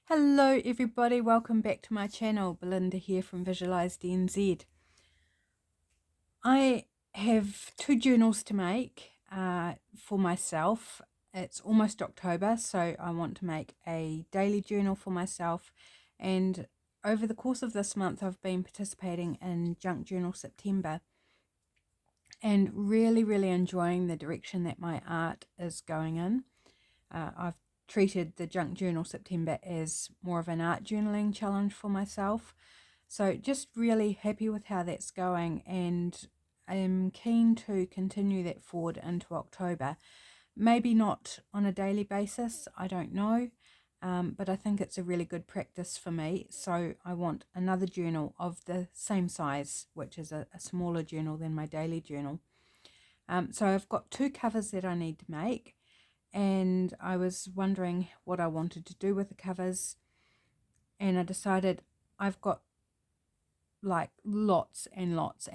Hello everybody, welcome back to my channel. Belinda here from Visualized DNZ. I have two journals to make for myself. It's almost October, so I want to make a daily journal for myself, and over the course of this month I've been participating in Junk Journal September and really enjoying the direction that my art is going in. I've treated the Junk Journal September as more of an art journaling challenge for myself. So just really happy with how that's going, and I'm keen to continue that forward into October. Maybe not on a daily basis, I don't know, but I think it's a really good practice for me. So I want another journal of the same size, which is a smaller journal than my daily journal. So I've got two covers that I need to make, and I was wondering what I wanted to do with the covers, and I decided I've got like lots and lots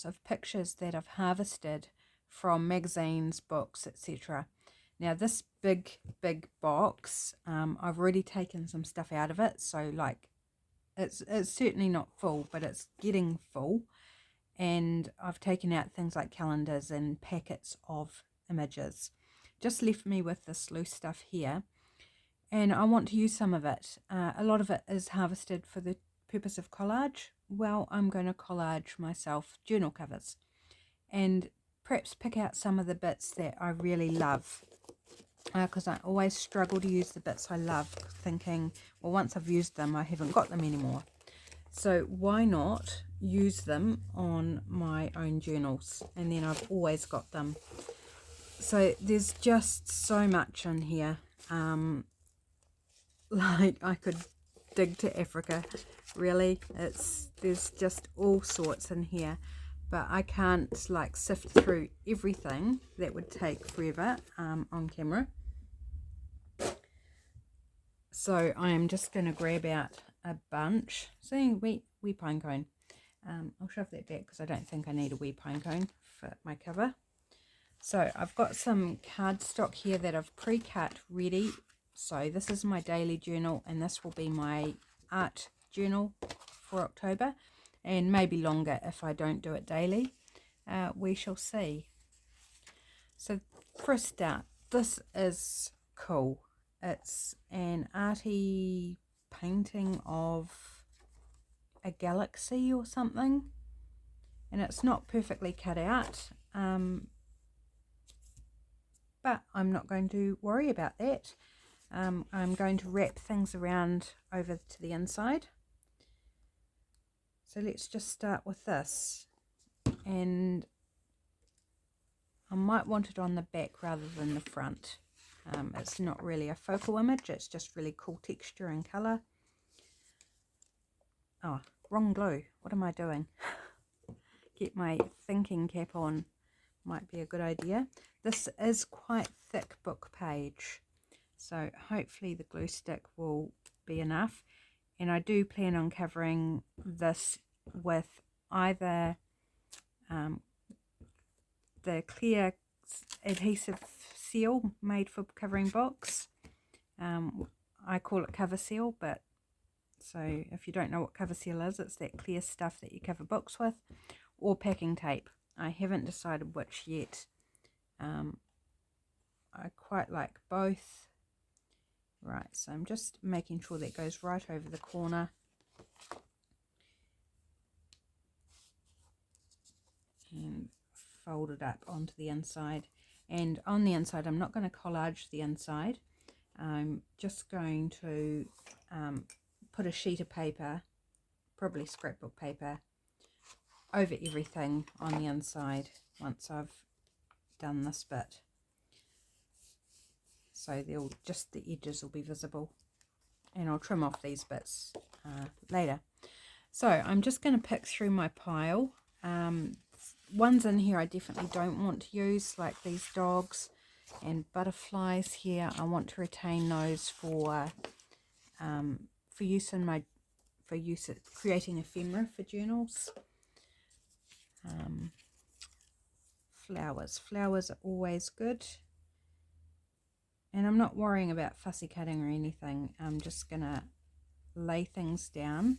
of pictures that I've harvested from magazines, books, etc. Now this big box, I've already taken some stuff out of it, so like it's certainly not full, but it's getting full, and I've taken out things like calendars and packets of images. Just left me with this loose stuff here, and I want to use some of it. A lot of it is harvested for the purpose of collage. Well, I'm going to collage myself journal covers and perhaps pick out some of the bits that I really love, because I always struggle to use the bits I love, thinking, well, once I've used them I haven't got them anymore. So why not use them on my own journals, and then I've always got them. So there's just so much in here. Like I could dig to Africa, really. There's just all sorts in here, but I can't like sift through everything. That would take forever on camera. So I am just going to grab out a bunch. See, wee pine cone. I'll shove that back because I don't think I need a wee pine cone for my cover. So I've got some cardstock here that I've pre-cut ready. So this is my daily journal, and this will be my art journal for October, and maybe longer if I don't do it daily. We shall see. So for a start, this is cool. It's an arty painting of a galaxy or something, and it's not perfectly cut out, but I'm not going to worry about that. I'm going to wrap things around over to the inside. So let's just start with this, and I might want it on the back rather than the front. It's not really a focal image, it's just really cool texture and colour. Oh, wrong glue. What am I doing? Get my thinking cap on might be a good idea. This is quite thick book page, so hopefully the glue stick will be enough. And I do plan on covering this with either the clear adhesive seal made for covering books. I call it cover seal, but so if you don't know what cover seal is, it's that clear stuff that you cover books with, or packing tape. I haven't decided which yet. I quite like both. Right, so I'm just making sure that goes right over the corner. And fold it up onto the inside. And on the inside, I'm not going to collage the inside. I'm just going to put a sheet of paper, probably scrapbook paper, over everything on the inside once I've done this bit. So they'll just, the edges will be visible, and I'll trim off these bits later. So I'm just going to pick through my pile. Ones in here I definitely don't want to use, like these dogs and butterflies here. I want to retain those for use in my at creating ephemera for journals. Flowers are always good. And I'm not worrying about fussy cutting or anything. I'm just gonna lay things down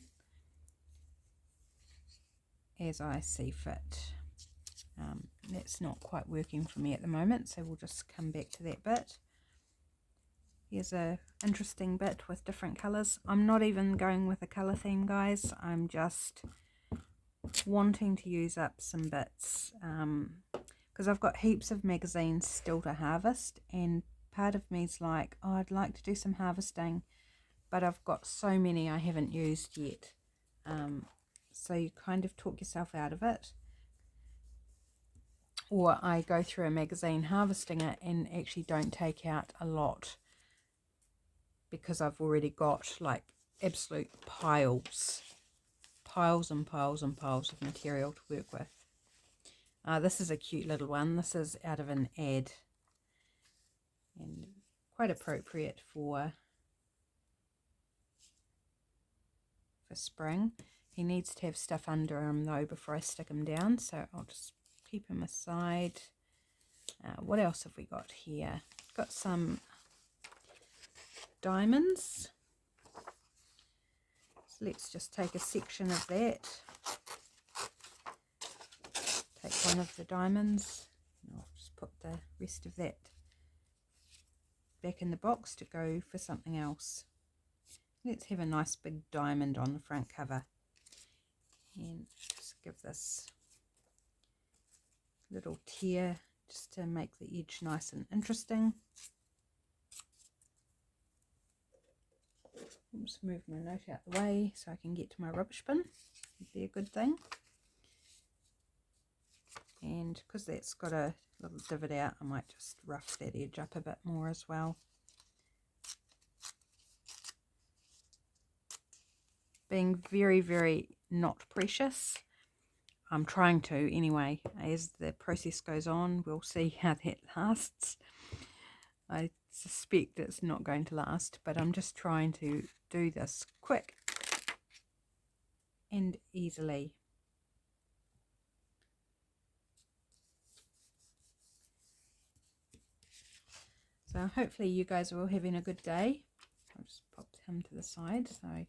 as I see fit. That's not quite working for me at the moment, so we'll just come back to that bit. Here's a interesting bit with different colours. I'm not even going with a colour theme, guys. I'm just wanting to use up some bits because I've got heaps of magazines still to harvest, and part of me's like, oh, I'd like to do some harvesting, but I've got so many I haven't used yet. So you kind of talk yourself out of it. Or I go through a magazine harvesting it and actually don't take out a lot because I've already got like absolute piles and piles and piles of material to work with. This is a cute little one. This is out of an ad and quite appropriate for spring. He needs to have stuff under him though before I stick him down, so I'll just keep him aside. What else have we got here? Got some diamonds. So let's just take a section of that. Take one of the diamonds. And I'll just put the rest of that back in the box to go for something else. Let's have a nice big diamond on the front cover. And just give this little tear just to make the edge nice and interesting. Just move my note out the way so I can get to my rubbish bin. Would be a good thing. And because that's got a little divot out, I might just rough that edge up a bit more as well. Being very, very not precious. I'm trying to anyway. As the process goes on, we'll see how that lasts. I suspect it's not going to last, but I'm just trying to do this quick and easily. So hopefully you guys are all having a good day. I'll just pop him to the side so I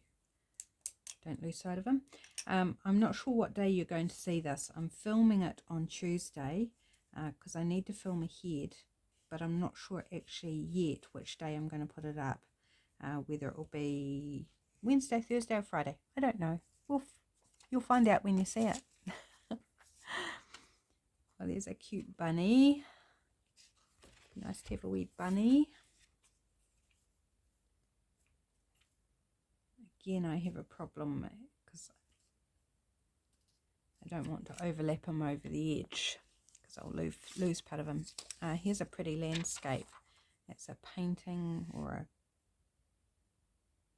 don't lose sight of him. I'm not sure what day you're going to see this. I'm filming it on Tuesday because I need to film ahead, but I'm not sure actually yet which day I'm going to put it up. Whether it will be Wednesday, Thursday or Friday. I don't know. You'll find out when you see it. Well, there's a cute bunny. Nice to have a wee bunny. Again, I have a problem because I don't want to overlap him over the edge because I'll lose part of him. Here's a pretty landscape. It's a painting or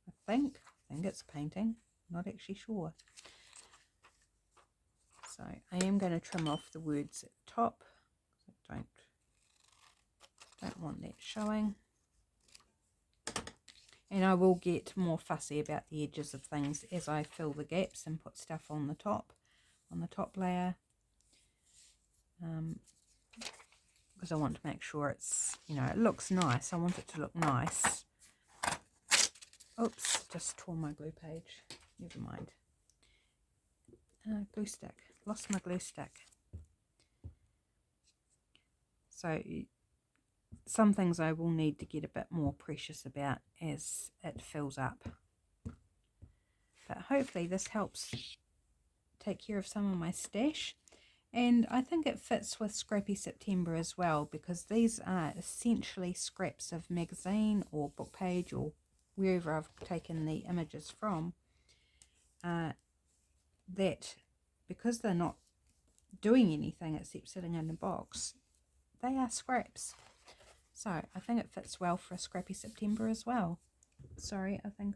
I think it's a painting. Not actually sure. So I am going to trim off the words at the top. I don't want that showing. And I will get more fussy about the edges of things as I fill the gaps and put stuff on the top layer. Because I want to make sure it's, it looks nice. I want it to look nice. Oops, just tore my glue page. Never mind. Glue stick. Lost my glue stick. So some things I will need to get a bit more precious about as it fills up. But hopefully this helps take care of some of my stash. And I think it fits with Scrappy September as well, because these are essentially scraps of magazine or book page or wherever I've taken the images from. That because they're not doing anything except sitting in a box, they are scraps. So I think it fits well for a Scrappy September as well. Sorry, I think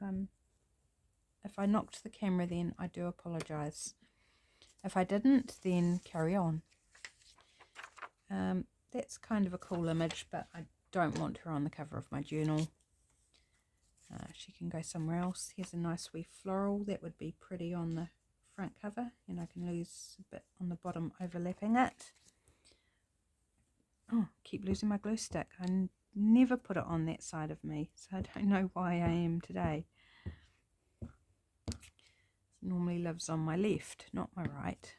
if I knocked the camera then I do apologise. If I didn't, then carry on. That's kind of a cool image, but I don't want her on the cover of my journal. She can go somewhere else. Here's a nice wee floral. That would be pretty on the front cover, and I can lose a bit on the bottom overlapping it. Oh, keep losing my glue stick. I never put it on that side of me, so I don't know why I am today. normally lives on my left, not my right.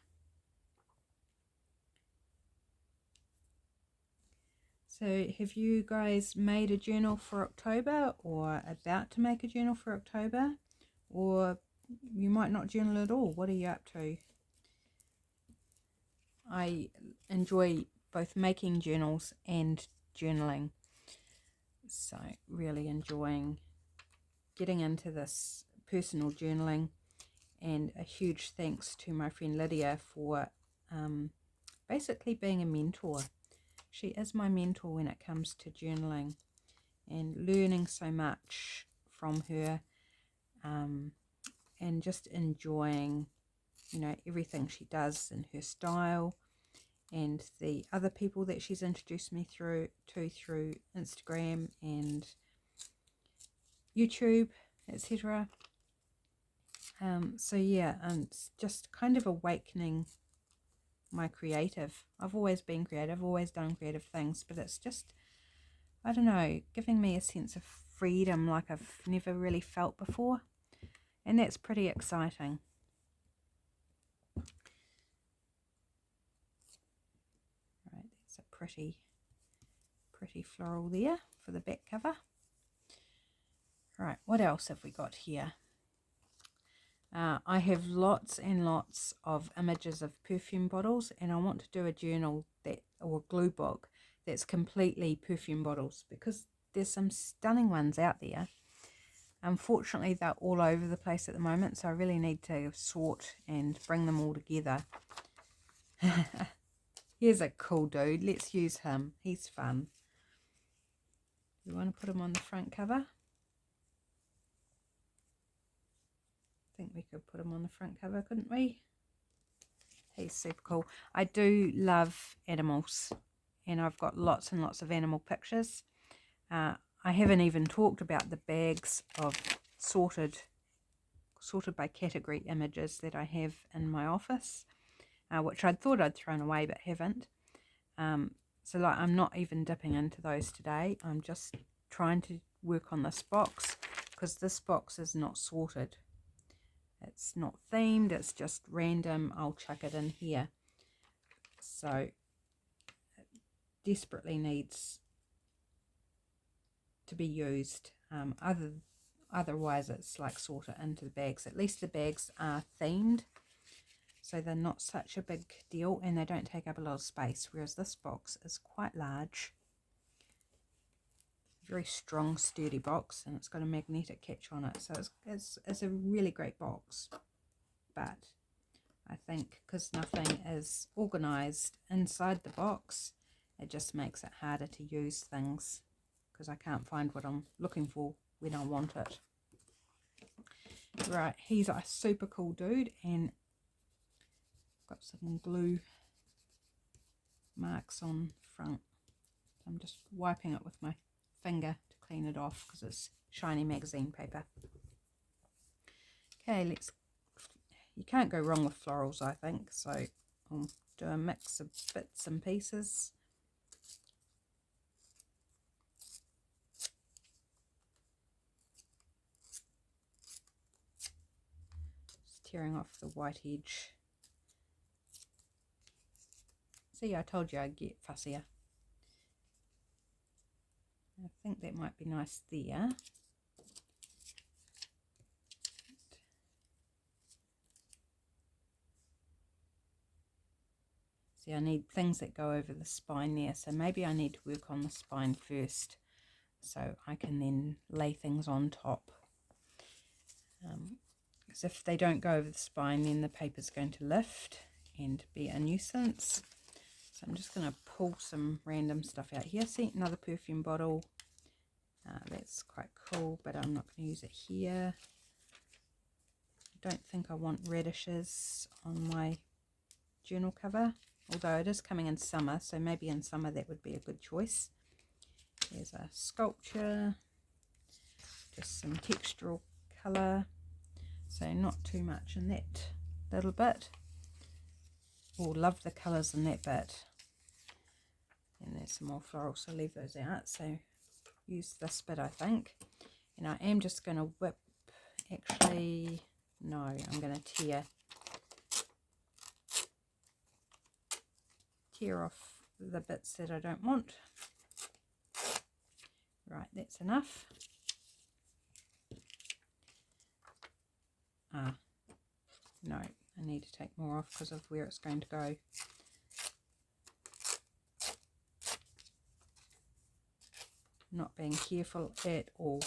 So have you guys made a journal for October, or about to make a journal for October? Or you might not journal at all. What are you up to? I enjoy both making journals and journaling. So really enjoying getting into this personal journaling, and a huge thanks to my friend Lydia for basically being a mentor. She is my mentor when it comes to journaling, and learning so much from her, and just enjoying, you know, everything she does in her style, and the other people that she's introduced me through Instagram and YouTube, etc. So yeah, it's just kind of awakening my creative. I've always been creative, always done creative things, but it's just, I don't know, giving me a sense of freedom like I've never really felt before, and that's pretty exciting. Right, that's a pretty floral there for the back cover. Right, what else have we got here? I have lots and lots of images of perfume bottles, and I want to do a journal or glue book that's completely perfume bottles, because there's some stunning ones out there. Unfortunately, they're all over the place at the moment, so I really need to sort and bring them all together. Here's a cool dude. Let's use him. He's fun. We want to put him on the front cover. I think we could put him on the front cover, couldn't we? He's super cool. I do love animals, and I've got lots and lots of animal pictures. I haven't even talked about the bags of sorted by category images that I have in my office, which I thought I'd thrown away but haven't. So like, I'm not even dipping into those today. I'm just trying to work on this box, because this box is not sorted. It's not themed, it's just random. I'll chuck it in here. So it desperately needs to be used. Otherwise it's like sort it into the bags. At least the bags are themed, so they're not such a big deal, and they don't take up a lot of space, whereas this box is quite large. Very strong, sturdy box, and it's got a magnetic catch on it, so it's a really great box. But I think because nothing is organized inside the box, it just makes it harder to use things, because I can't find what I'm looking for when I want it. Right, he's a super cool dude, and got some glue marks on front. I'm just wiping it with my finger to clean it off, because it's shiny magazine paper. Okay, you can't go wrong with florals, I think, so I'll do a mix of bits and pieces. Just tearing off the white edge. See, I told you I'd get fussier. I think that might be nice there. See, I need things that go over the spine there, so maybe I need to work on the spine first, so I can then lay things on top. Because if they don't go over the spine, then the paper's going to lift and be a nuisance. So I'm just going to pull some random stuff out here. See, another perfume bottle. That's quite cool, but I'm not going to use it here. I don't think I want radishes on my journal cover, although it is coming in summer, so maybe in summer that would be a good choice. There's a sculpture, just some textural colour, so not too much in that little bit. Oh, love the colours in that bit. And there's some more floral, so leave those out. So use this bit, I think. And I am just going to whip, actually, No, I'm going to tear off the bits that I don't want. Right, that's enough. No, I need to take more off because of where it's going to go. Not being careful at all.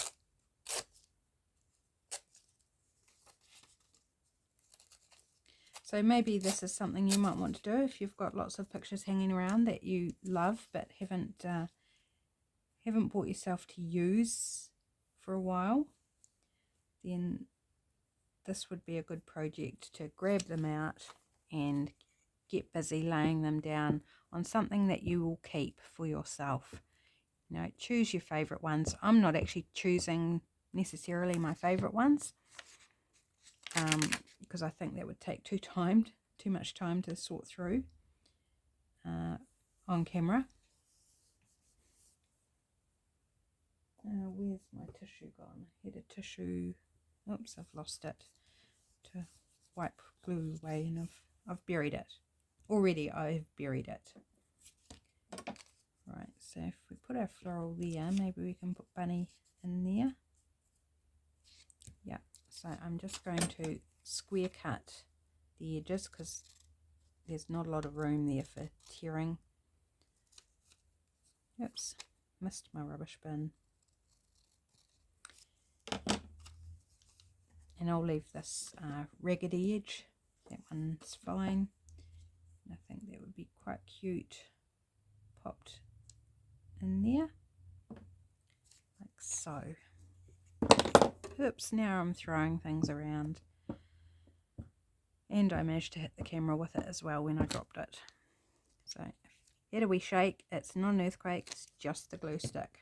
So maybe this is something you might want to do if you've got lots of pictures hanging around that you love but haven't bought yourself to use for a while. Then this would be a good project to grab them out and get busy laying them down on something that you will keep for yourself. You know, choose your favourite ones. I'm not actually choosing necessarily my favourite ones because I think that would take too much time to sort through on camera. Where's my tissue gone? I had a tissue. Oops, I've lost it. To wipe glue away, and I've buried it. Already I've buried it. Right, so if we put our floral there, maybe we can put bunny in there. Yeah, so I'm just going to square cut the edges because there's not a lot of room there for tearing. Oops, missed my rubbish bin. And I'll leave this ragged edge. That one's fine. I think that would be quite cute popped in there, like so. Oops, now I'm throwing things around. And I managed to hit the camera with it as well when I dropped it. So, had a wee shake. It's not an earthquake, it's just the glue stick.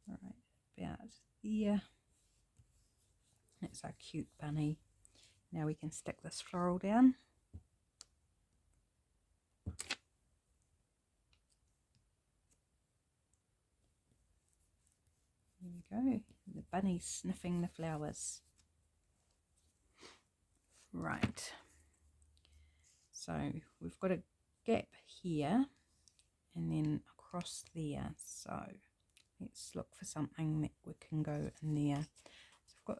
Alright, about there. That's our cute bunny. Now we can stick this floral down. There we go. The bunny's sniffing the flowers. Right. So we've got a gap here and then across there. So let's look for something that we can go in there. So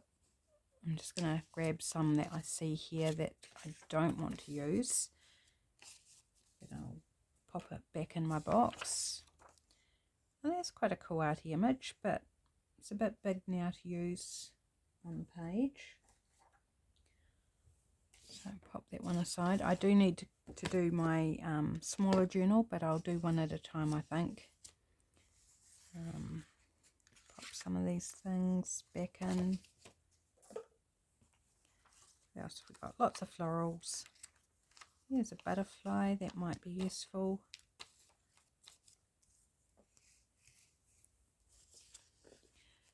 I'm just going to grab some that I see here that I don't want to use. But I'll pop it back in my box. Well, that's quite a cool arty image, but it's a bit big now to use on the page. So pop that one aside. I do need to do my smaller journal, but I'll do one at a time, I think. Pop some of these things back in. What else have we got? Lots of florals. There's a butterfly, that might be useful.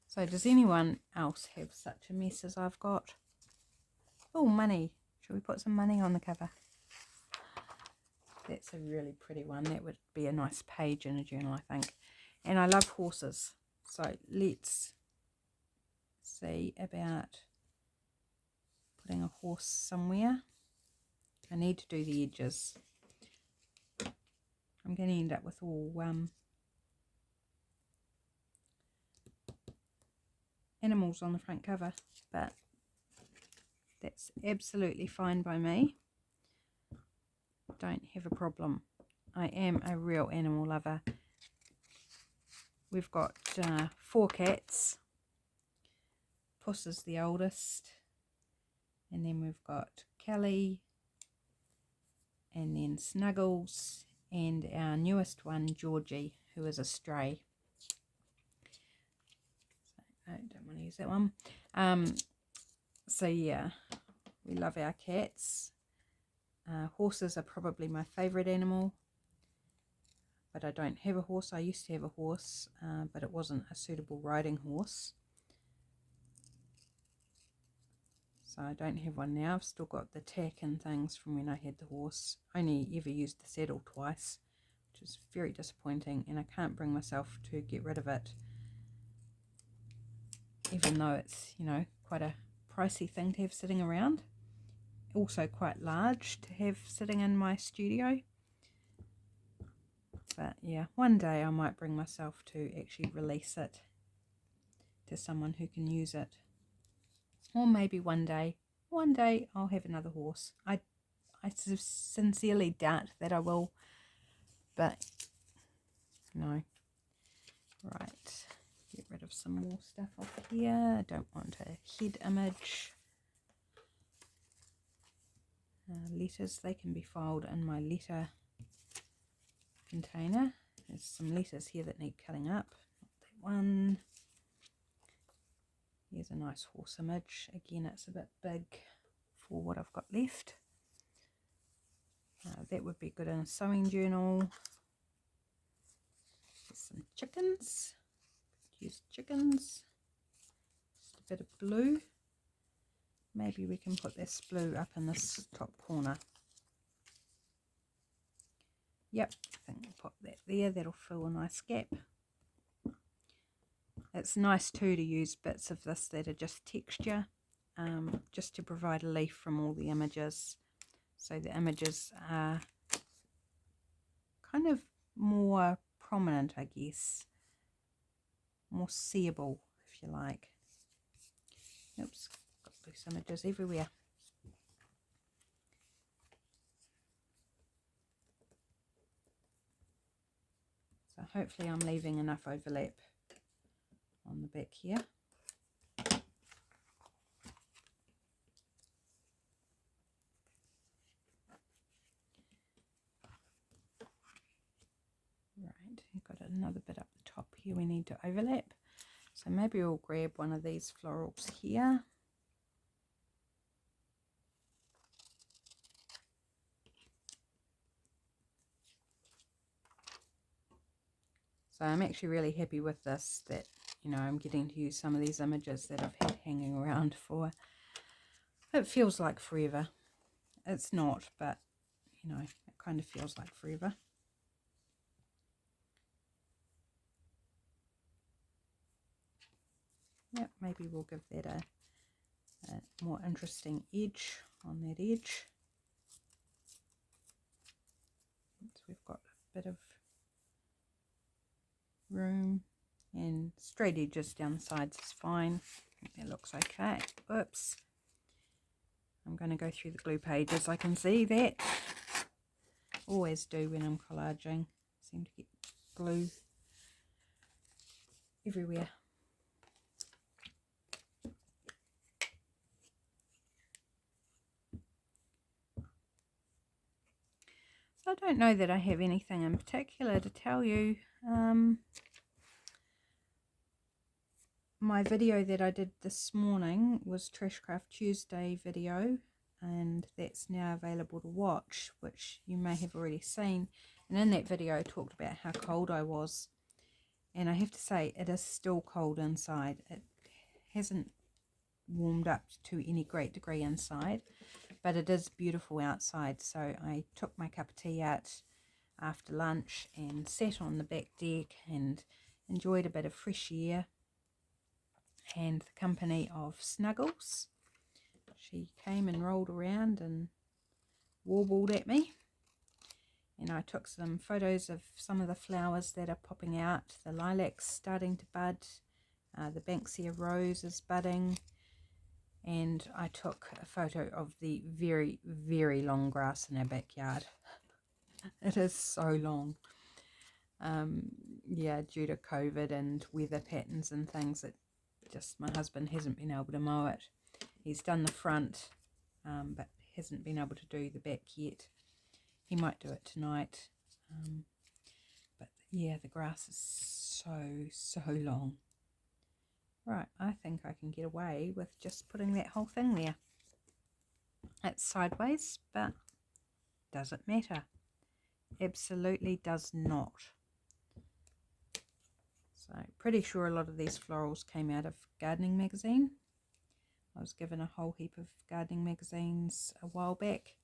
So does anyone else have such a mess as I've got? Oh, money. Should we put some money on the cover? That's a really pretty one. That would be a nice page in a journal, I think. And I love horses. So let's see about putting a horse somewhere. I need to do the edges. I'm going to end up with all animals on the front cover, but that's absolutely fine by me. Don't have a problem. I am a real animal lover. We've got 4 cats. Puss is the oldest, and then we've got Kelly, and then Snuggles, and our newest one, Georgie, who is a stray. So I don't want to use that one. So yeah, we love our cats. Horses are probably my favourite animal, but I don't have a horse. I used to have a horse, but it wasn't a suitable riding horse. So I don't have one now. I've still got the tack and things from when I had the horse. Only ever used the saddle twice, which is very disappointing, and I can't bring myself to get rid of it. even though it's, you know, quite a pricey thing to have sitting around. Also quite large to have sitting in my studio. But yeah, one day I might bring myself to actually release it to someone who can use it. Or maybe one day I'll have another horse. I sincerely doubt that I will, but no. Right, get rid of some more stuff off here. I don't want a head image. Letters, they can be filed in my letter container. There's some letters here that need cutting up. Not that one. Here's a nice horse image. Again, it's a bit big for what I've got left. That would be good in a sewing journal. There's some chickens. Use chickens. Just a bit of blue. Maybe we can put this blue up in this top corner. Yep, I think we'll put that there. That'll fill a nice gap. It's nice too to use bits of this that are just texture, just to provide a leaf from all the images. So the images are kind of more prominent, I guess. More seeable, if you like. Oops, got loose images everywhere. So hopefully I'm leaving enough overlap on the back here. Right, you've got another bit up the top here we need to overlap. So maybe we'll grab one of these florals here. So I'm actually really happy with this, that, you know, I'm getting to use some of these images that I've had hanging around for, it feels like forever. It's not, but, you know, it kind of feels like forever. Yep, maybe we'll give that a more interesting edge on that edge. So we've got a bit of room, and straight edges down the sides is fine. I think that looks okay. Oops. I'm going to go through the glue pages. I can see that. Always do when I'm collaging. Seem to get glue everywhere. So I don't know that I have anything in particular to tell you. My video that I did this morning was Trashcraft Tuesday video, and that's now available to watch, which you may have already seen. And in that video I talked about how cold I was, and I have to say it is still cold inside. It hasn't warmed up to any great degree inside, but it is beautiful outside. So I took my cup of tea out after lunch and sat on the back deck and enjoyed a bit of fresh air and the company of Snuggles. She came and rolled around and warbled at me, and I took some photos of some of the flowers that are popping out. The lilacs starting to bud, the Banksia rose is budding, and I took a photo of the very, very long grass in our backyard. It is so long. Yeah, due to COVID and weather patterns and things, it just, my husband hasn't been able to mow it. He's done the front, but hasn't been able to do the back yet. He might do it tonight. But yeah, the grass is so long. Right, I think I can get away with just putting that whole thing there. It's sideways, but does it matter? Absolutely does not. So pretty sure a lot of these florals came out of gardening magazine. I was given a whole heap of gardening magazines a while back,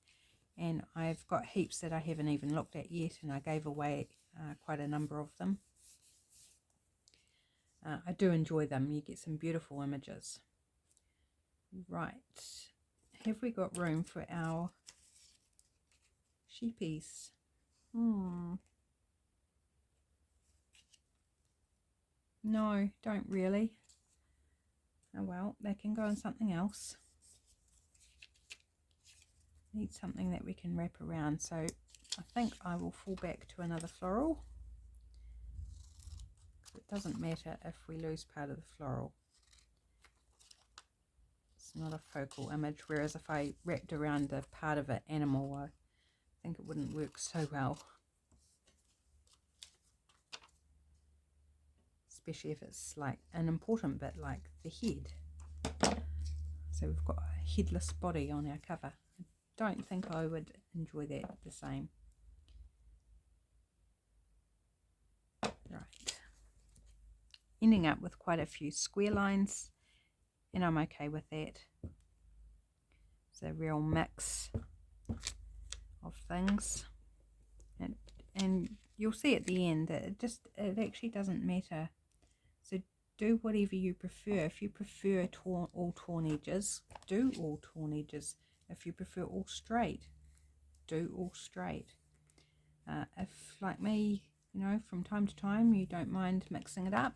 and I've got heaps that I haven't even looked at yet, and I gave away quite a number of them. I do enjoy them. You get some beautiful images. Right, have we got room for our sheepies? No, don't really. Oh well, they can go on something else. Need something that we can wrap around, so I think I will fall back to another floral. It doesn't matter if we lose part of the floral. It's not a focal image, whereas if I wrapped around a part of an animal, I think it wouldn't work so well. Especially if it's like an important bit like the head. So we've got a headless body on our cover. I don't think I would enjoy that the same. Right. Ending up with quite a few square lines, and I'm okay with that. It's a real mix of things. And you'll see at the end that it actually doesn't matter. So do whatever you prefer. If you prefer all torn edges, do all torn edges. If you prefer all straight, do all straight. If, like me, you know, from time to time you don't mind mixing it up,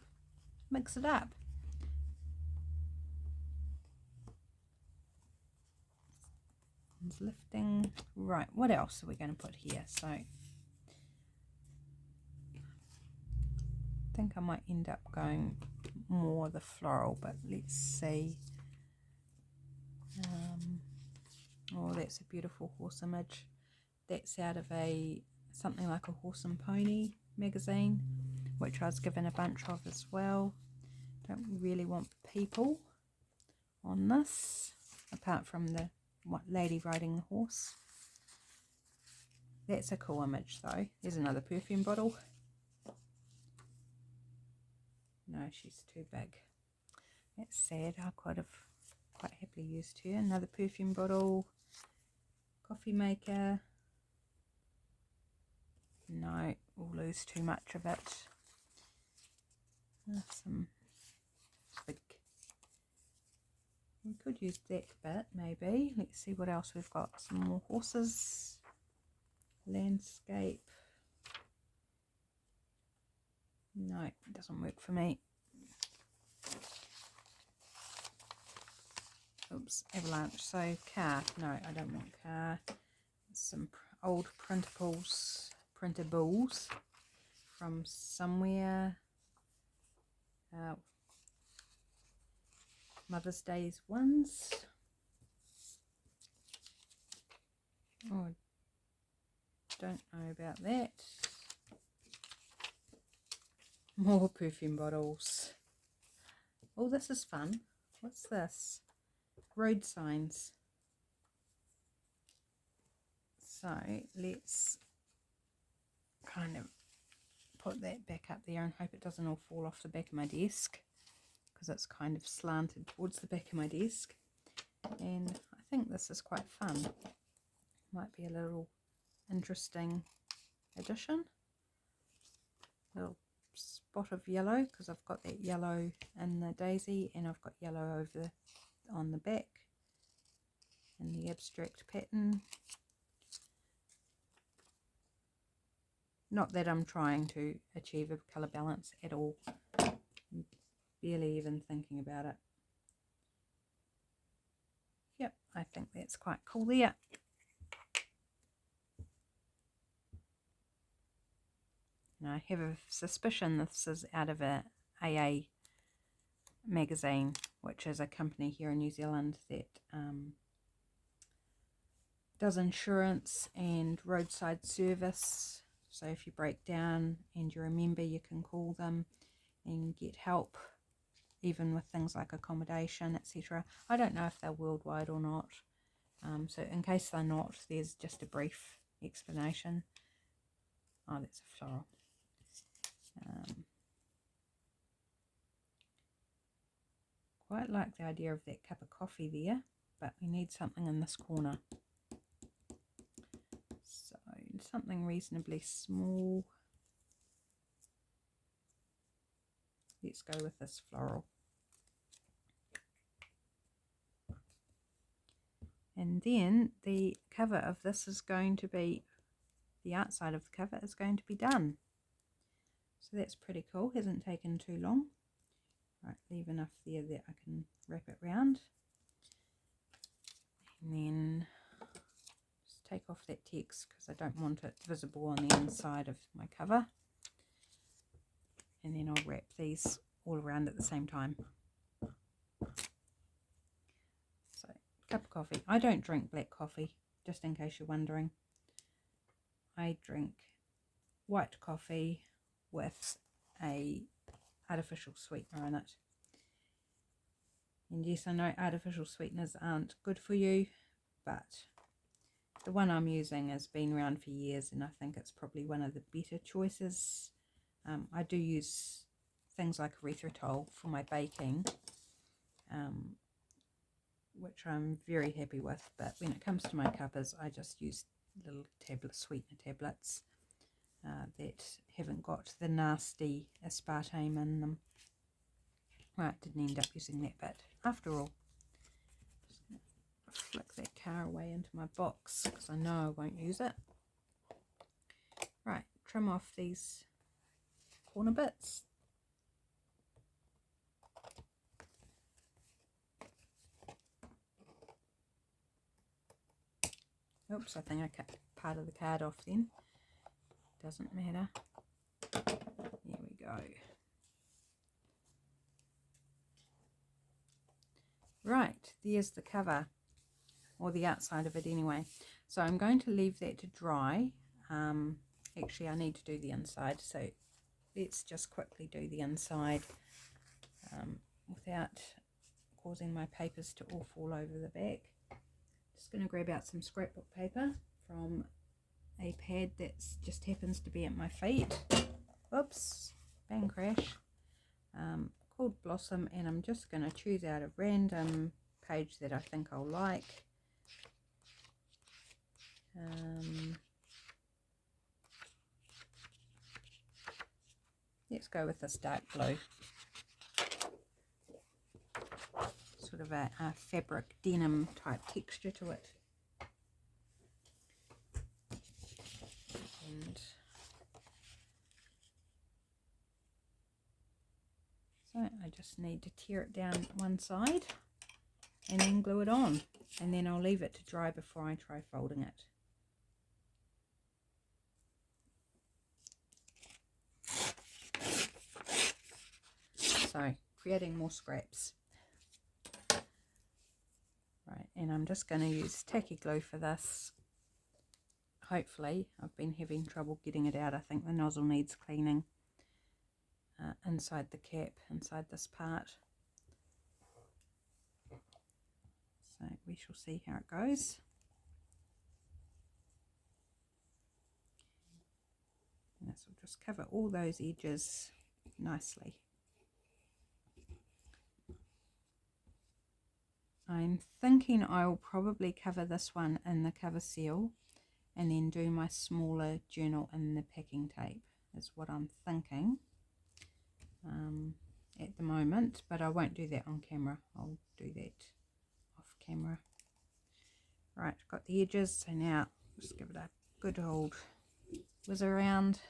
mix it up. It's lifting. Right, what else are we going to put here? So I think I might end up going more the floral, but let's see. Oh, that's a beautiful horse image. That's out of something like a Horse and Pony magazine, which I was given a bunch of as well. Don't really want people on this, apart from the lady riding the horse. That's a cool image though. There's another perfume bottle. No, she's too big. That's sad. I could have quite happily used her. Another perfume bottle. Coffee maker. No, we'll lose too much of it. Some big. We could use that bit maybe. Let's see what else we've got. Some more horses. Landscape. No, it doesn't work for me. Oops, avalanche. So car. No, I don't want car. Some old printables from somewhere. Mother's Day's ones. Oh, don't know about that. More perfume bottles. Oh, this is fun. What's this? Road signs. So let's kind of put that back up there and hope it doesn't all fall off the back of my desk, because it's kind of slanted towards the back of my desk. And I think this is quite fun. Might be a little interesting addition. Little spot of yellow, because I've got that yellow in the daisy, and I've got yellow over on the back in the abstract pattern. Not that I'm trying to achieve a colour balance at all. I'm barely even thinking about it. Yep, I think that's quite cool there. Now, I have a suspicion this is out of a AA magazine, which is a company here in New Zealand that does insurance and roadside service. So if you break down and you're a member, you can call them and get help, even with things like accommodation, etc. I don't know if they're worldwide or not. So in case they're not, there's just a brief explanation. Oh, that's a floral. Quite like the idea of that cup of coffee there, but we need something in this corner. So something reasonably small. let's go with this floral. And then the cover of this is going to be, the outside of the cover is going to be done. So that's pretty cool, hasn't taken too long. Right, leave enough there that I can wrap it round. And then just take off that text because I don't want it visible on the inside of my cover. And then I'll wrap these all around at the same time. So, cup of coffee. I don't drink black coffee, just in case you're wondering. I drink white coffee with a artificial sweetener in it. And yes, I know artificial sweeteners aren't good for you, but the one I'm using has been around for years and I think it's probably one of the better choices. I do use things like erythritol for my baking, which I'm very happy with, but when it comes to my cuppas, I just use little sweetener tablets that haven't got the nasty aspartame in them. Right, didn't end up using that, but after all, just gonna flick that car away into my box because I know I won't use it. Right, trim off these corner bits. Oops, I think I cut part of the card off then. Doesn't matter. There we go. Right, there's the cover, or the outside of it anyway. So I'm going to leave that to dry. Actually, I need to do the inside, so let's just quickly do the inside without causing my papers to all fall over the back. Just going to grab out some scrapbook paper from a pad that just happens to be at my feet. Oops, bang crash. Called Blossom, and I'm just going to choose out a random page that I think I'll like. Let's go with this dark blue. Sort of a fabric denim type texture to it. And so I just need to tear it down one side and then glue it on, and then I'll leave it to dry before I try folding it. So creating more scraps. Right, and I'm just going to use tacky glue for this. Hopefully, I've been having trouble getting it out. I think the nozzle needs cleaning inside the cap, inside this part. So we shall see how it goes. And this will just cover all those edges nicely. I'm thinking I will probably cover this one in the cover seal and then do my smaller journal in the packing tape, is what I'm thinking at the moment, but I won't do that on camera. I'll do that off camera. Right, got the edges, so now just give it a good old whiz around.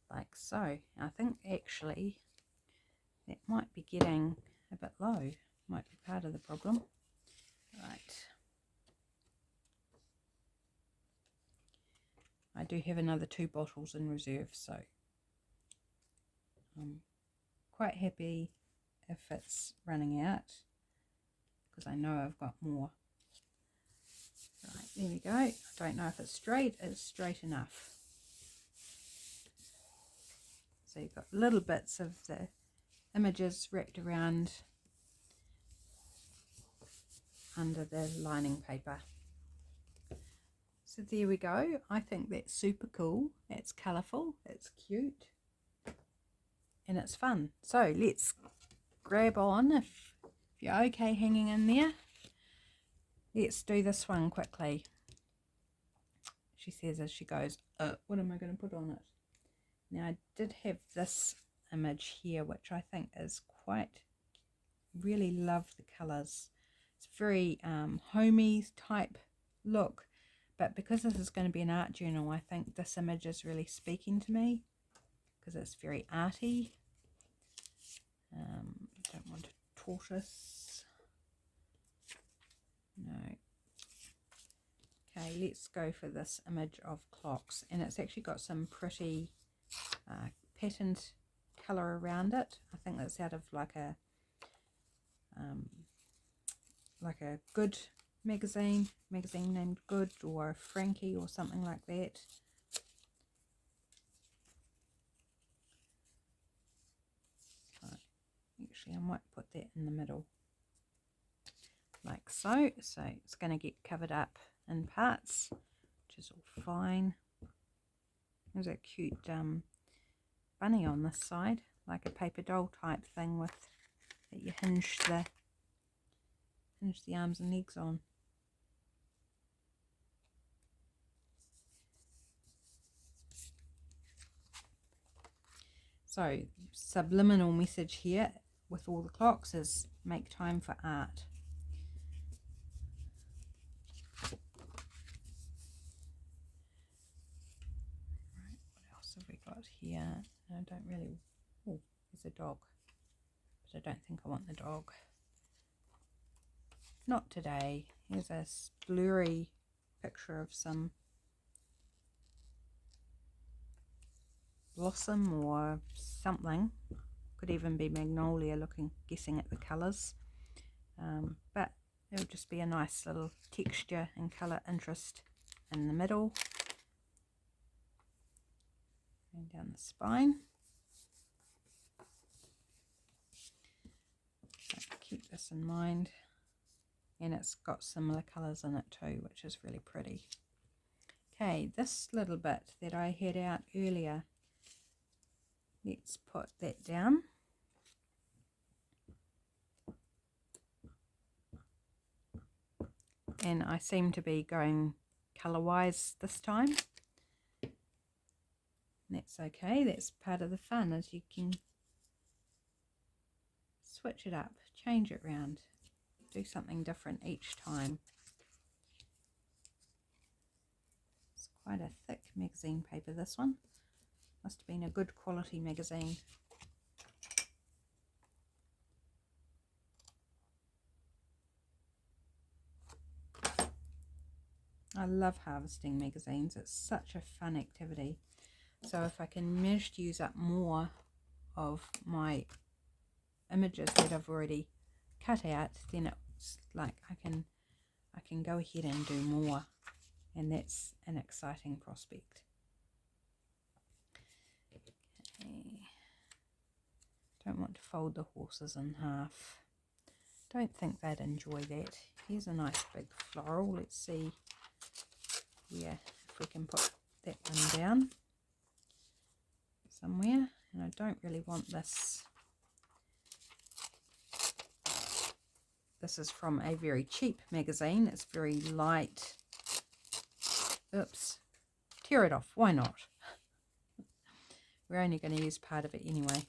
Like so. I think actually that might be getting a bit low, might be part of the problem. Right, I do have another 2 bottles in reserve, so I'm quite happy if it's running out because I know I've got more. Right, there we go. I don't know if it's straight enough. So you've got little bits of the images wrapped around under the lining paper. So there we go. I think that's super cool. It's colourful, it's cute, and it's fun. So let's grab on if you're okay hanging in there. let's do this one quickly, she says as she goes. What am I going to put on it? Now, I did have this image here, which I think is quite, really love the colours. It's very homey type look, but because this is going to be an art journal, I think this image is really speaking to me because it's very arty. Don't want a tortoise. No. Okay, let's go for this image of clocks, and it's actually got some pretty patterned colour around it. I think that's out of like a Good magazine named Good, or Frankie or something like that. So actually I might put that in the middle like so. So it's going to get covered up in parts, which is all fine. There's a cute bunny on this side, like a paper doll type thing with that you hinge the arms and legs on. So subliminal message here with all the clocks is make time for art. Right, what else have we got here? I don't really, oh, there's a dog, but I don't think I want the dog. Not today. Here's a blurry picture of some blossom or something. Could even be magnolia, guessing at the colours. But it'll just be a nice little texture and colour interest in the middle. And down the spine. So keep this in mind. And it's got similar colours in it too, which is really pretty. Okay, this little bit that I had out earlier, let's put that down. And I seem to be going colour-wise this time. That's okay, that's part of the fun, as you can switch it up, change it round, do something different each time. It's quite a thick magazine paper, this one. Must have been a good quality magazine. I love harvesting magazines, it's such a fun activity. So if I can manage to use up more of my images that I've already cut out, then it's like I can go ahead and do more, and that's an exciting prospect. Okay. Don't want to fold the horses in half. Don't think they'd enjoy that. Here's a nice big floral. Let's see if we can put that one down somewhere. And I don't really want this. This is from a very cheap magazine. It's very light. Oops. Tear it off. Why not? We're only going to use part of it anyway.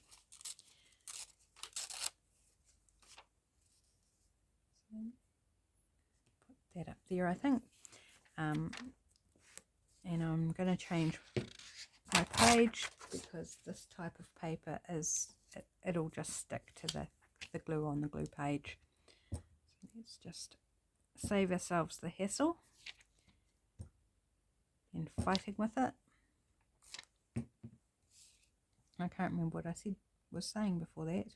Put that up there, I think. And I'm going to change my page because this type of paper is, it'll just stick to the glue on the glue page. So let's just save ourselves the hassle and fighting with it. I can't remember what I was saying before that.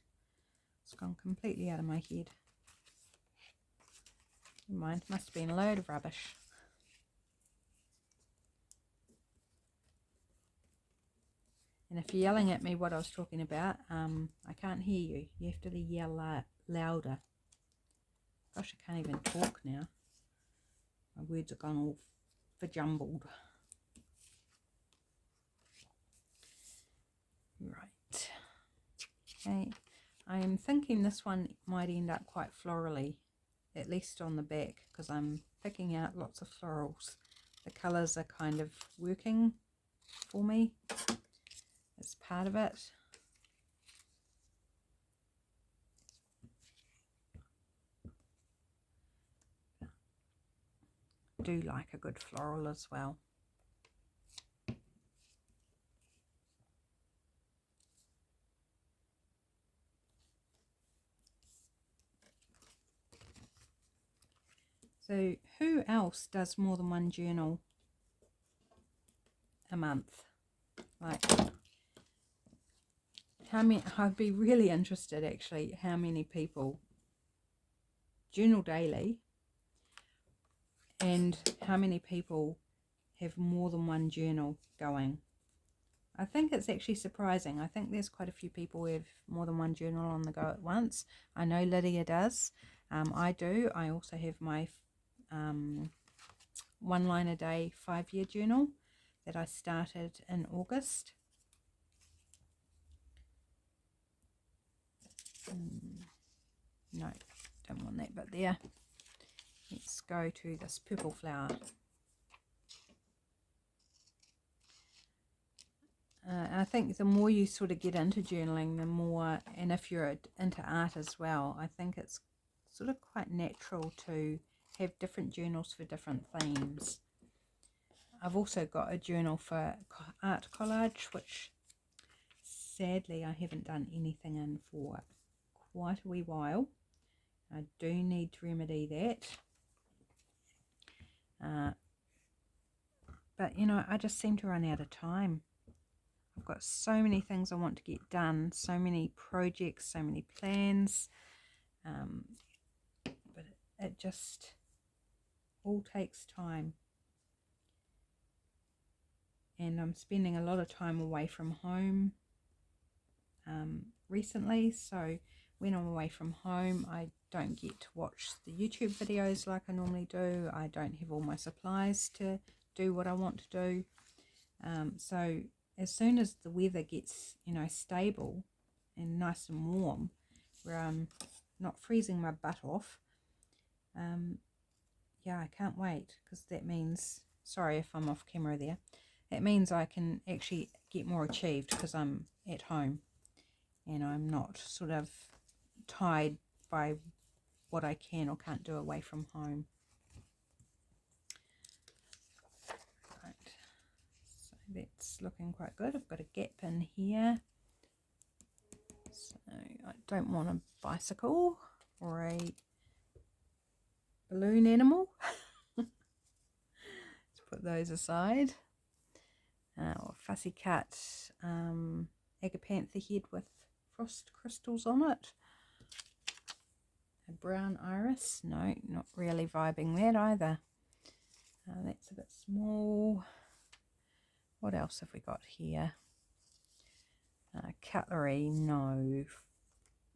It's gone completely out of my head. Never mind, must have been a load of rubbish. And if you're yelling at me what I was talking about, I can't hear you. You have to yell louder. Gosh, I can't even talk now. My words have gone all jumbled. Right. Okay. I am thinking this one might end up quite florally. at least on the back, because I'm picking out lots of florals. The colours are kind of working for me. It's part of it. I do like a good floral as well. So who else does more than one journal a month? Like, how many? I'd be really interested actually how many people journal daily and how many people have more than one journal going. I think it's actually surprising. I think there's quite a few people who have more than one journal on the go at once. I know Lydia does. I do. I also have my 1 line a day 5-year journal that I started in August. No, don't want that bit there. Let's go to this purple flower. I think the more you sort of get into journaling, the more, and if you're into art as well, I think it's sort of quite natural to have different journals for different themes. I've also got a journal for art collage, which sadly I haven't done anything in for quite a wee while. I do need to remedy that. But you know, I just seem to run out of time. I've got so many things I want to get done, so many projects, so many plans, but it just all takes time. And I'm spending a lot of time away from home recently, so when I'm away from home I don't get to watch the YouTube videos like I normally do. I don't have all my supplies to do what I want to do. So as soon as the weather gets, you know, stable and nice and warm, where I'm not freezing my butt off, yeah, I can't wait, because that means, sorry if I'm off camera there, that means I can actually get more achieved because I'm at home and I'm not sort of tied by what I can or can't do away from home. Right. So that's looking quite good. I've got a gap in here. So I don't want a bicycle or a balloon animal. Let's put those aside. Or fussy cut agapantha head with frost crystals on it. A brown iris. No, not really vibing that either. That's a bit small. What else have we got here? Cutlery, no.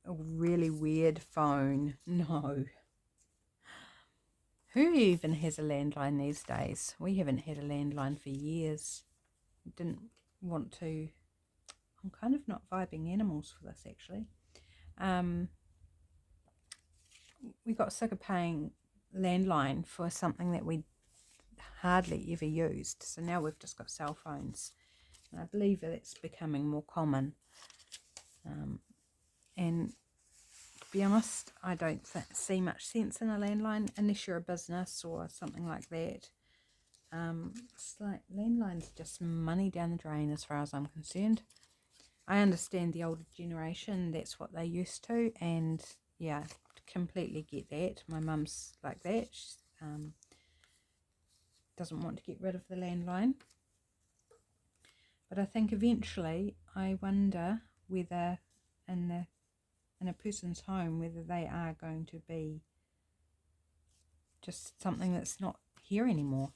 A really weird phone, no. Who even has a landline these days? We haven't had a landline for years. Didn't want to. I'm kind of not vibing animals for this actually. We got sick of paying landline for something that we hardly ever used, so now we've just got cell phones, and I believe that it's becoming more common. And to be honest, I don't see much sense in a landline unless you're a business or something like that. It's like landline's just money down the drain as far as I'm concerned. I understand the older generation, that's what they used to, and yeah, completely get that. My mum's like that. She doesn't want to get rid of the landline. But I think eventually, I wonder whether in a person's home, whether they are going to be just something that's not here anymore.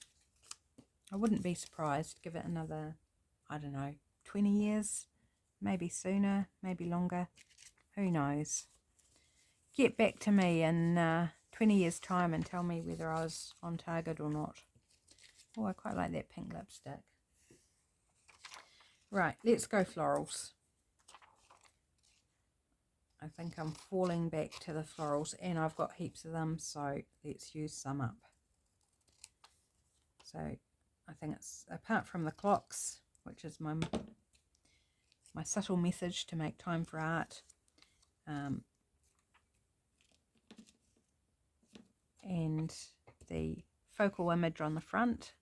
I wouldn't be surprised. Give it another, I don't know, 20 years, maybe sooner, maybe longer. Who knows? Get back to me in 20 years' time and tell me whether I was on target or not. Oh, I quite like that pink lipstick. Right, let's go florals. I think I'm falling back to the florals, and I've got heaps of them, so let's use some up. So I think it's, apart from the clocks, which is my subtle message to make time for art, and the focal image on the front,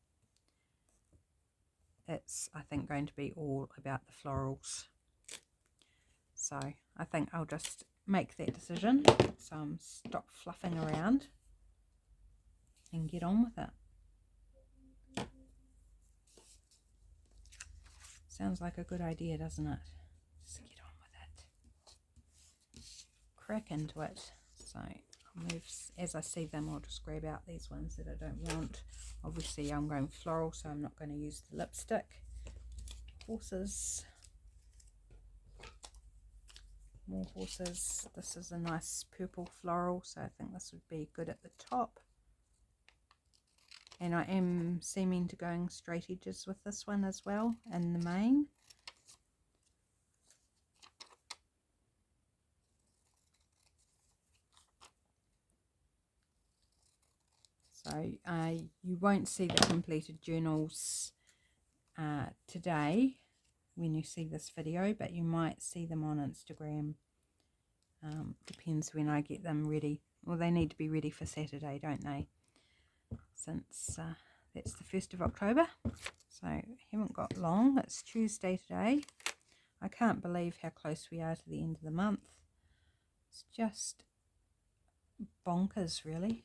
it's, I think, going to be all about the florals. So I think I'll just make that decision, so I'm stop fluffing around and get on with it. Sounds like a good idea, doesn't it? Just get on with it. Crack into it. So I'll move, as I see them, I'll just grab out these ones that I don't want. Obviously I'm going floral, so I'm not going to use the lipstick. Horses. More horses. This is a nice purple floral, so I think this would be good at the top. And I am seeming to going straight edges with this one as well in the main. So you won't see the completed journals today when you see this video, but you might see them on Instagram. Depends when I get them ready. Well, they need to be ready for Saturday, don't they? Since that's the 1st of October, so haven't got long. It's Tuesday today. I can't believe how close we are to the end of the month. It's just bonkers, really.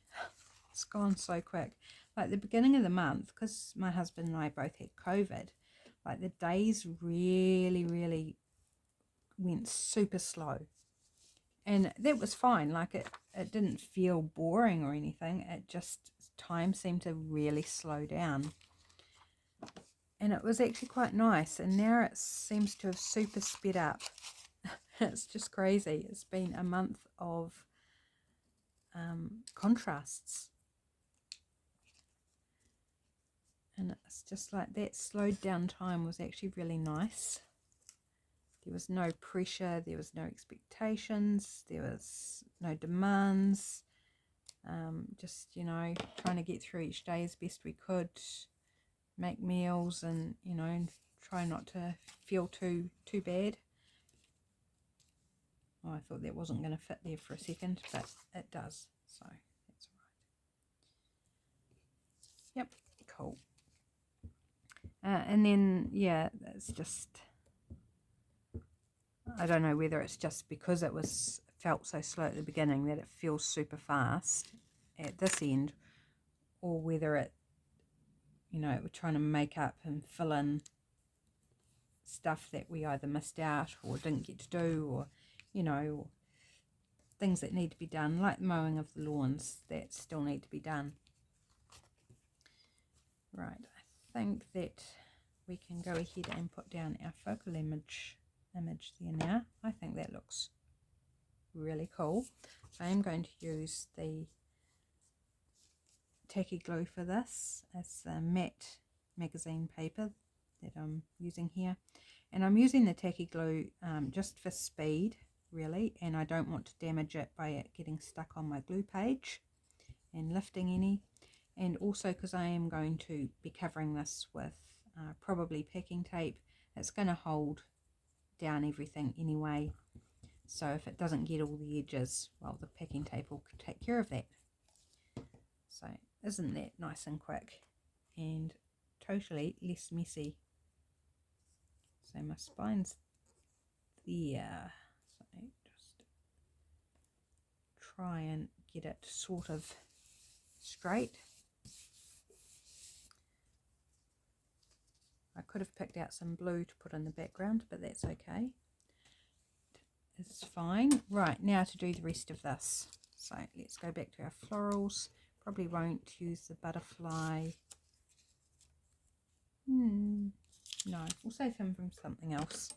It's gone so quick. Like the beginning of the month, because my husband and I both had COVID, like the days really went super slow. And that was fine. Like it didn't feel boring or anything. It just, time seemed to really slow down. And it was actually quite nice. And now it seems to have super sped up. It's just crazy. It's been a month of contrasts. And it's just like that slowed down time was actually really nice. There was no pressure, there was no expectations, there was no demands. Just, you know, trying to get through each day as best we could, make meals, and, you know, try not to feel too bad. Oh, I thought that wasn't going to fit there for a second, but it does, so that's all right. Yep, cool. And then, yeah, it's just, I don't know whether it's just because it felt so slow at the beginning that it feels super fast at this end, or whether it, you know, we're trying to make up and fill in stuff that we either missed out or didn't get to do, or, you know, things that need to be done, like the mowing of the lawns that still need to be done. Right, I think that we can go ahead and put down our focal image there now. I think that looks really cool. So I am going to use the tacky glue for this. It's a matte magazine paper that I'm using here, and I'm using the tacky glue just for speed, really, and I don't want to damage it by it getting stuck on my glue page and lifting any, and also because I am going to be covering this with probably packing tape. It's going to hold down everything anyway, so if it doesn't get all the edges, well, the packing tape will take care of that. So isn't that nice and quick and totally less messy? So my spine's there, so just try and get it sort of straight. I could have picked out some blue to put in the background, but that's okay. It's fine. Right, now to do the rest of this. So let's go back to our florals. Probably won't use the butterfly. No, we'll save him from something else.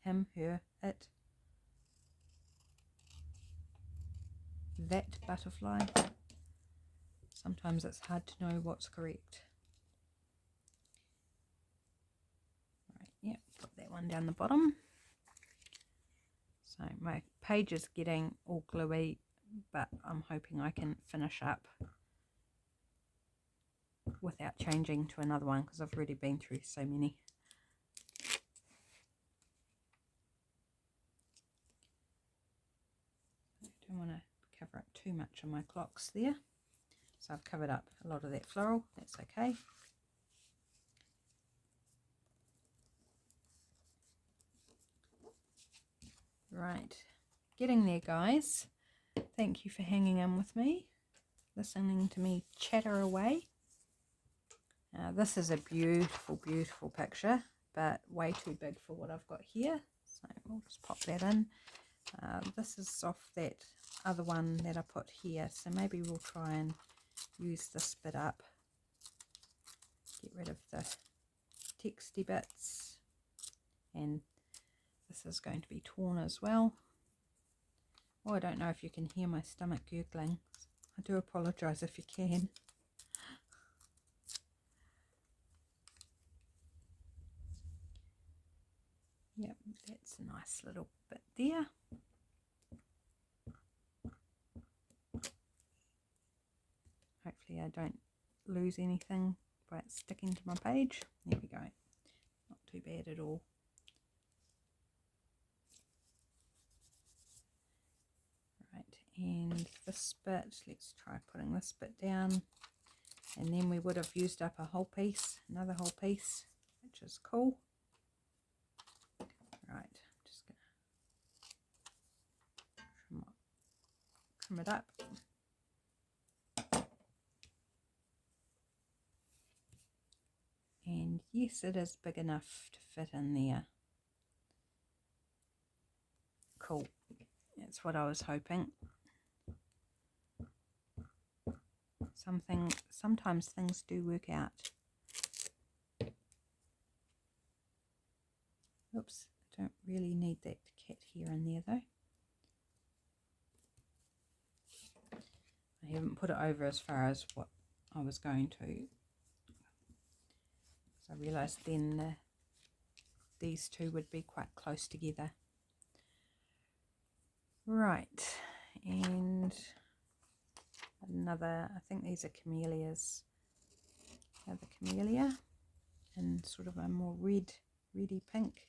Him, her, it. That butterfly. Sometimes it's hard to know what's correct. Right, yep, put that one down the bottom. So So my page is getting all gluey, but I'm hoping I can finish up without changing to another one because I've already been through so many. I don't want to cover up too much on my clocks there. So I've covered up a lot of that floral, that's okay. Right, getting there guys. Thank you for hanging in with me, listening to me chatter away. This is a beautiful, beautiful picture, but way too big for what I've got here. So we'll just pop that in. This is off that other one that I put here, so maybe we'll try and use this bit up. Get rid of the texty bits, and this is going to be torn as well. Oh, I don't know if you can hear my stomach gurgling. I do apologise if you can. Yep, that's a nice little bit there. Hopefully I don't lose anything by it sticking to my page. There we go. Not too bad at all. Right, and this bit, let's try putting this bit down. And then we would have used up a whole piece, another whole piece, which is cool. Right, I'm just going to trim it up. And yes, it is big enough to fit in there. Cool, that's what I was hoping. Sometimes things do work out. Oops, I don't really need that cat here and there though. I haven't put it over as far as what I was going to. So I realised then these two would be quite close together. Right, and another, I think these are camellias. Another camellia in sort of a more reddy pink.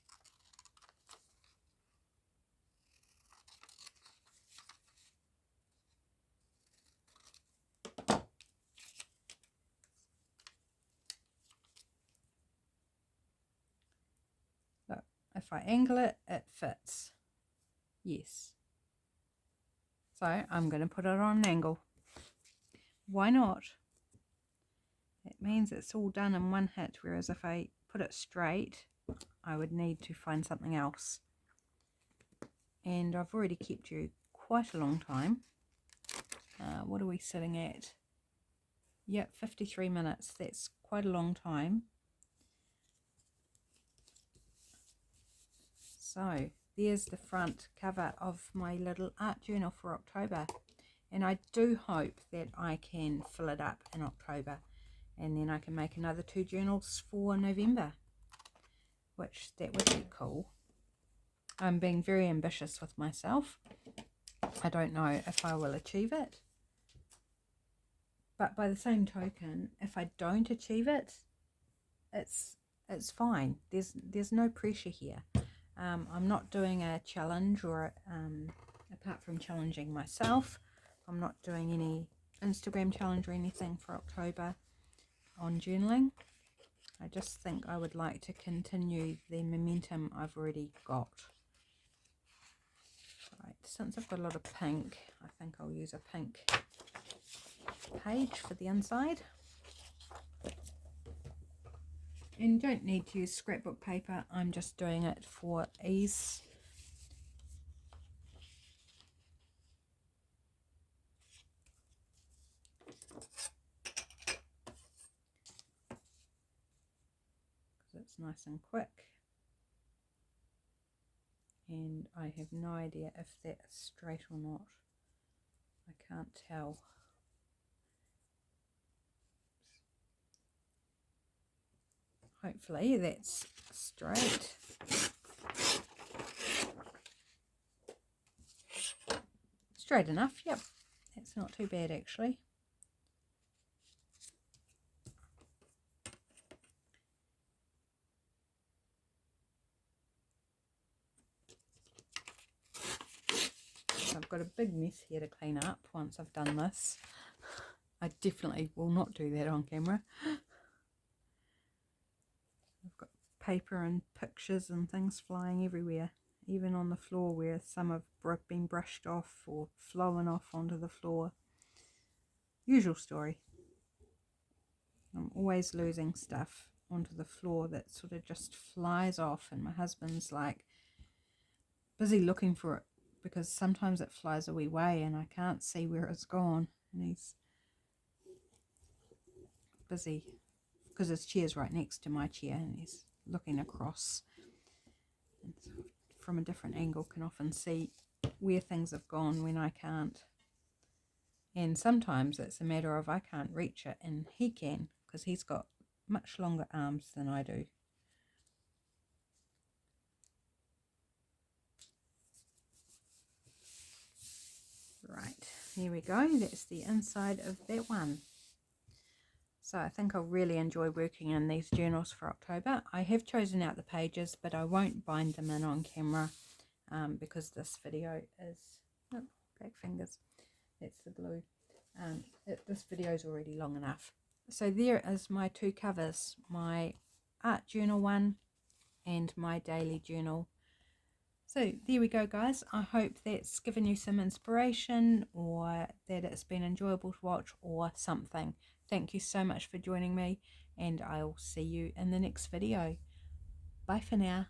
Look, if I angle it, it fits. Yes. So I'm going to put it on an angle. Why not? It means it's all done in one hit, whereas if I put it straight, I would need to find something else. And I've already kept you quite a long time. What are we sitting at? Yep, 53 minutes. That's quite a long time. So there's the front cover of my little art journal for October. And I do hope that I can fill it up in October. And then I can make another 2 journals for November, which that would be cool. I'm being very ambitious with myself. I don't know if I will achieve it. But by the same token, if I don't achieve it, it's fine. There's no pressure here. I'm not doing a challenge, or apart from challenging myself, I'm not doing any Instagram challenge or anything for October on journaling. I just think I would like to continue the momentum I've already got. Right, since I've got a lot of pink, I think I'll use a pink page for the inside. And you don't need to use scrapbook paper, I'm just doing it for ease. Because it's nice and quick. And I have no idea if that's straight or not. I can't tell. Hopefully that's straight. straight enough. Yep, that's not too bad actually. I've got a big mess here to clean up once I've done this. I definitely will not do that on camera. I've got paper and pictures and things flying everywhere, even on the floor where some have been brushed off or flown off onto the floor. Usual story. I'm always losing stuff onto the floor that sort of just flies off, and my husband's like busy looking for it because sometimes it flies a wee way and I can't see where it's gone, and he's busy because his chair's right next to my chair and he's looking across, and from a different angle can often see where things have gone when I can't. And sometimes it's a matter of I can't reach it and he can, because he's got much longer arms than I do. Right, here we go. That's the inside of that one. So I think I'll really enjoy working in these journals for October. I have chosen out the pages, but I won't bind them in on camera because this video is, oh, back fingers, that's the glue. This video is already long enough. So there is my two covers, my art journal one and my daily journal. So there we go, guys. I hope that's given you some inspiration, or that it's been enjoyable to watch, or something. Thank you so much for joining me, and I'll see you in the next video. Bye for now.